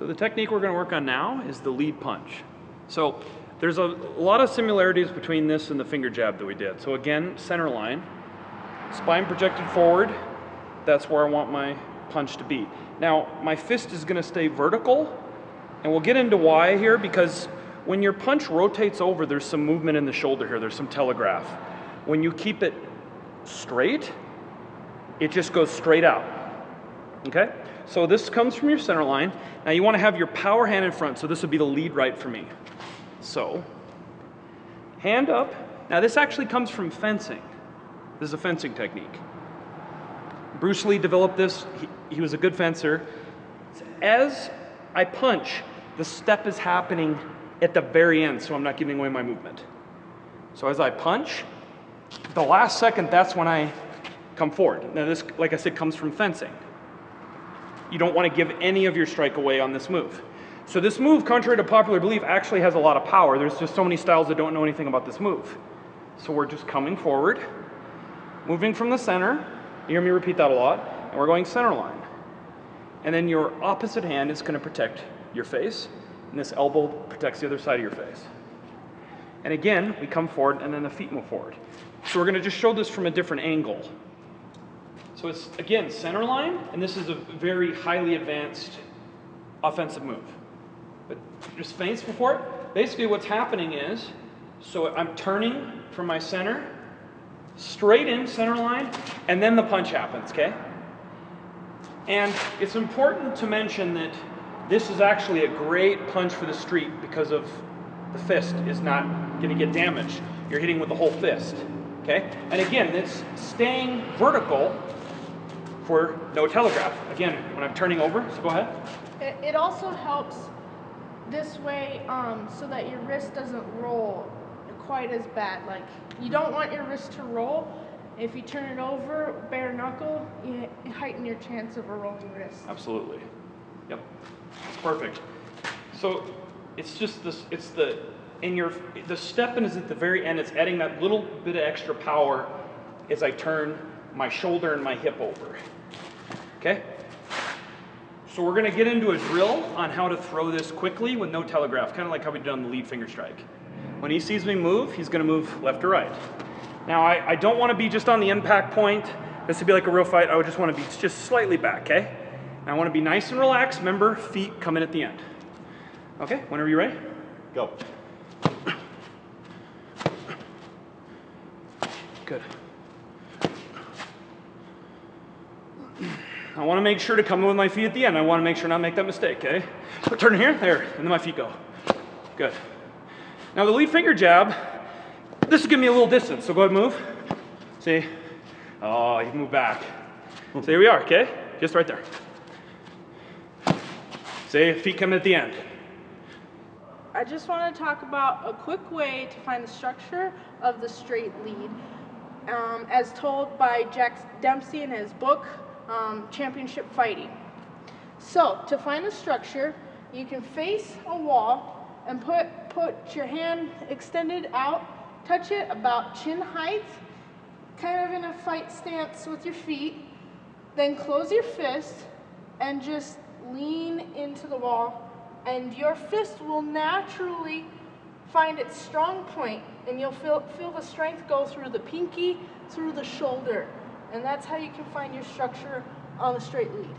So the technique we're going to work on now is the lead punch. So there's a lot of similarities between this and the finger jab that we did. So again, center line, spine projected forward, that's where I want my punch to be. Now, my fist is going to stay vertical, and we'll get into why here, because when your punch rotates over, there's some movement in the shoulder here, there's some telegraph. When you keep it straight, it just goes straight out, okay? So this comes from your center line. Now you want to have your power hand in front, so this would be the lead right for me. So, hand up. Now this actually comes from fencing. This is a fencing technique. Bruce Lee developed this. He was a good fencer. As I punch, the step is happening at the very end, so I'm not giving away my movement. So as I punch, the last second, that's when I come forward. Now this, like I said, comes from fencing. You don't want to give any of your strike away on this move. So this move, contrary to popular belief, actually has a lot of power. There's just so many styles that don't know anything about this move. So we're just coming forward, moving from the center. You hear me repeat that a lot. And we're going center line. And then your opposite hand is going to protect your face. And this elbow protects the other side of your face. And again, we come forward and then the feet move forward. So we're going to just show this from a different angle. So it's, again, center line, and this is a very highly advanced offensive move. But just feints before it. Basically what's happening is, so I'm turning from my center, straight in center line, and then the punch happens, okay? And it's important to mention that this is actually a great punch for the street because of the fist is not going to get damaged. You're hitting with the whole fist, okay? And again, it's staying vertical for no telegraph. Again, when I'm turning over, so go ahead. It also helps this way so that your wrist doesn't roll quite as bad. Like, you don't want your wrist to roll. If you turn it over, bare knuckle, you heighten your chance of a rolling wrist. Absolutely. Yep. Perfect. So it's just this, it's the, the step-in is at the very end. It's adding that little bit of extra power as I turn my shoulder and my hip over. Okay? So we're going to get into a drill on how to throw this quickly with no telegraph, kind of like how we did on the lead finger strike. When he sees me move, he's going to move left or right. Now, I don't want to be just on the impact point. This would be like a real fight. I would just want to be just slightly back, okay? And I want to be nice and relaxed. Remember, feet come in at the end. Okay, whenever you're ready, go. Good. I want to make sure to come in with my feet at the end. I want to make sure not to make that mistake, okay? So turn here, there, and then my feet go. Good. Now the lead finger jab, this will give me a little distance, so go ahead and move. See? Oh, you can move back. So here we are, okay? Just right there. See, feet come at the end. I just want to talk about a quick way to find the structure of the straight lead, as told by Jack Dempsey in his book, Championship Fighting. So, to find the structure, you can face a wall and put your hand extended out, touch it about chin height, kind of in a fight stance with your feet, then close your fist and just lean into the wall, and your fist will naturally find its strong point, and you'll feel the strength go through the pinky, through the shoulder, and that's how you can find your structure on the straight lead.